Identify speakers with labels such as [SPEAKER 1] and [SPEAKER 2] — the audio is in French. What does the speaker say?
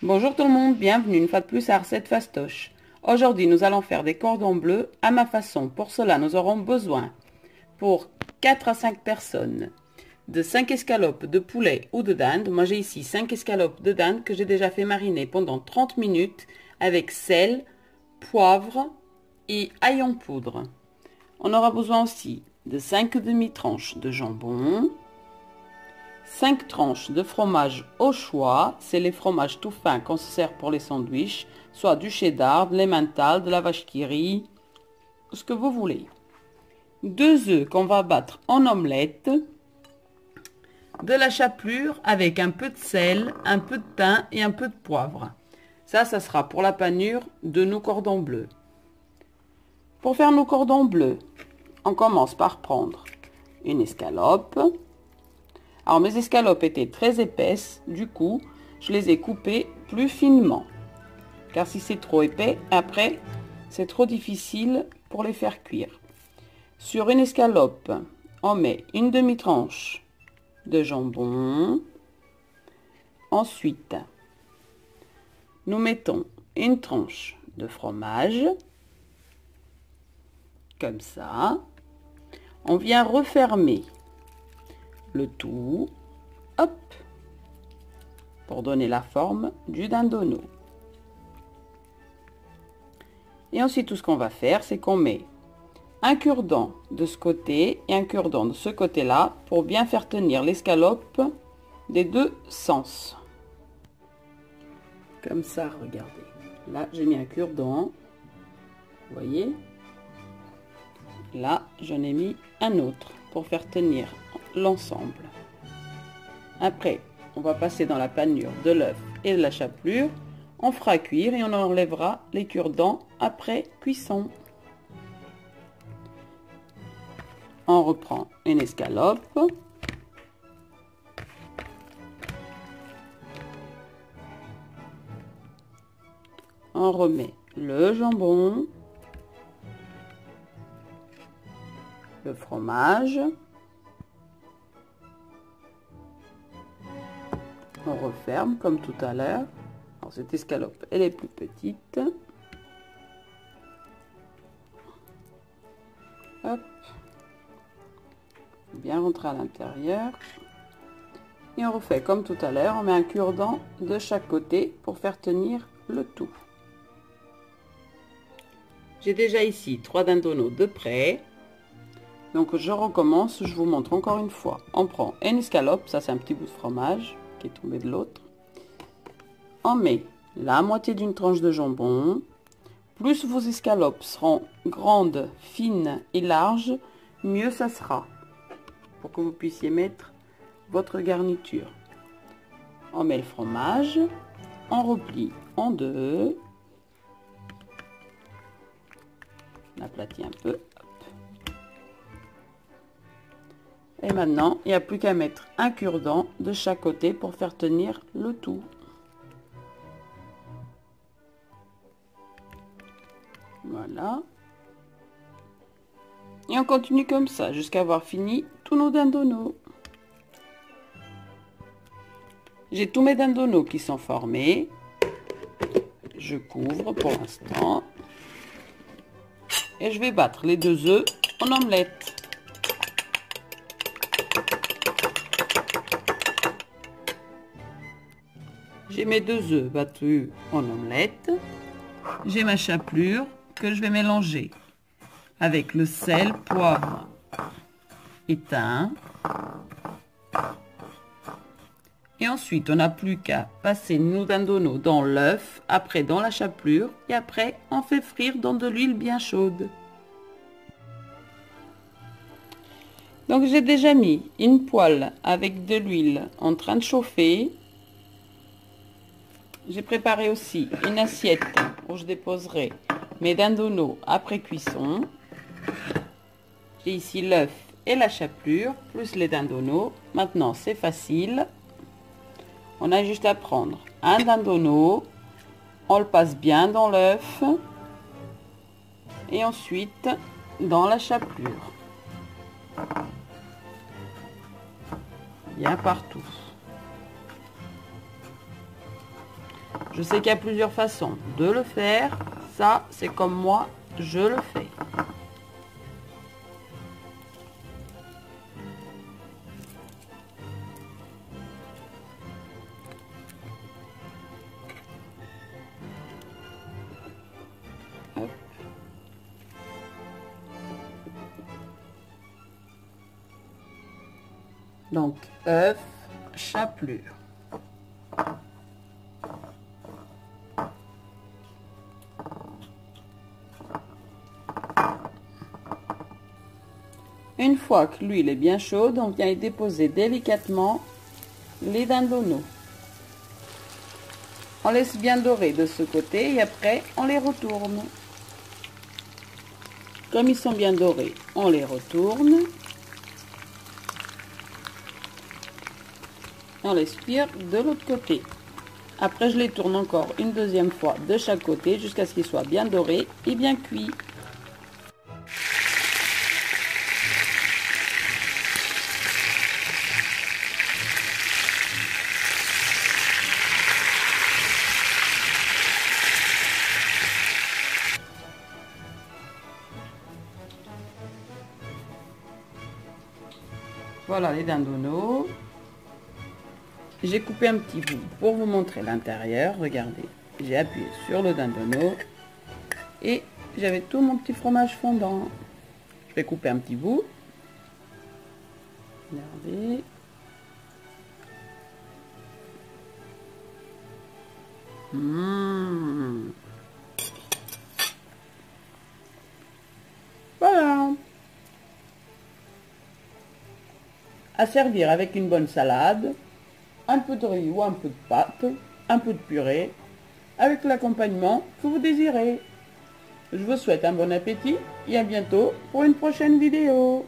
[SPEAKER 1] Bonjour tout le monde, bienvenue une fois de plus à Recette Fastoche. Aujourd'hui nous allons faire des cordons bleus à ma façon. Pour cela nous aurons besoin, pour 4 à 5 personnes, de 5 escalopes de poulet ou de dinde. Moi j'ai ici 5 escalopes de dinde que j'ai déjà fait mariner pendant 30 minutes avec sel, poivre et ail en poudre. On aura besoin aussi de 5 demi-tranches de jambon, 5 tranches de fromage au choix, c'est les fromages tout fins qu'on se sert pour les sandwichs, soit du cheddar, de l'emmental, de la vache qui rit, ce que vous voulez. 2 œufs qu'on va battre en omelette, de la chapelure avec un peu de sel, un peu de thym et un peu de poivre. Ça sera pour la panure de nos cordons bleus. Pour faire nos cordons bleus, on commence par prendre une escalope. Alors mes escalopes étaient très épaisses, du coup je les ai coupées plus finement. Car si c'est trop épais, après c'est trop difficile pour les faire cuire. Sur une escalope, on met une demi-tranche de jambon. Ensuite, nous mettons une tranche de fromage. Comme ça. On vient refermer le tout, hop, pour donner la forme du dindonneau. Et ensuite, tout ce qu'on va faire, c'est qu'on met un cure-dent de ce côté et un cure-dent de ce côté-là pour bien faire tenir l'escalope des deux sens. Comme ça, regardez. Là, j'ai mis un cure-dent. Vous voyez? Là, j'en ai mis un autre pour faire tenir l'ensemble. Après, on va passer dans la panure de l'œuf et de la chapelure. On fera cuire et on enlèvera les cure-dents après cuisson. On reprend une escalope. On remet le jambon, le fromage. On referme comme tout à l'heure. Alors cette escalope, elle est plus petite. Hop. Bien rentrer à l'intérieur. Et on refait comme tout à l'heure. On met un cure-dent de chaque côté pour faire tenir le tout. J'ai déjà ici 3 dindonneaux de près. Donc je recommence, je vous montre encore une fois. On prend une escalope, ça c'est un petit bout de fromage qui est tombé de l'autre. On met la moitié d'une tranche de jambon. Plus vos escalopes seront grandes, fines et larges, mieux ça sera. Pour que vous puissiez mettre votre garniture. On met le fromage, on replie en deux. On aplatit un peu. Et maintenant, il n'y a plus qu'à mettre un cure-dent de chaque côté pour faire tenir le tout. Voilà. Et on continue comme ça jusqu'à avoir fini tous nos dindonneaux. J'ai tous mes dindonneaux qui sont formés. Je couvre pour l'instant. Et je vais battre les 2 œufs en omelette. J'ai mes 2 œufs battus en omelette. J'ai ma chapelure que je vais mélanger avec le sel, poivre et thym. Et ensuite, on n'a plus qu'à passer nos dindonneaux dans l'œuf, après dans la chapelure, et après, on fait frire dans de l'huile bien chaude. Donc, j'ai déjà mis une poêle avec de l'huile en train de chauffer. J'ai préparé aussi une assiette où je déposerai mes dindonneaux après cuisson. J'ai ici l'œuf et la chapelure, plus les dindonneaux. Maintenant, c'est facile. On a juste à prendre un dindonneau, on le passe bien dans l'œuf et ensuite dans la chapelure. Bien partout. Je sais qu'il y a plusieurs façons de le faire. Ça, c'est comme moi, je le fais. Hop. Donc, œuf, chapelure. Une fois que l'huile est bien chaude, on vient y déposer délicatement les dindonneaux. On laisse bien dorer de ce côté et après on les retourne. Comme ils sont bien dorés, on les retourne. On les spire de l'autre côté. Après je les tourne encore une deuxième fois de chaque côté jusqu'à ce qu'ils soient bien dorés et bien cuits. Voilà les dindonneaux. J'ai coupé un petit bout pour vous montrer l'intérieur. Regardez, j'ai appuyé sur le dindonneau et j'avais tout mon petit fromage fondant. Je vais couper un petit bout. Regardez. Voilà. À servir avec une bonne salade, un peu de riz ou un peu de pâte, un peu de purée, avec l'accompagnement que vous désirez. Je vous souhaite un bon appétit et à bientôt pour une prochaine vidéo.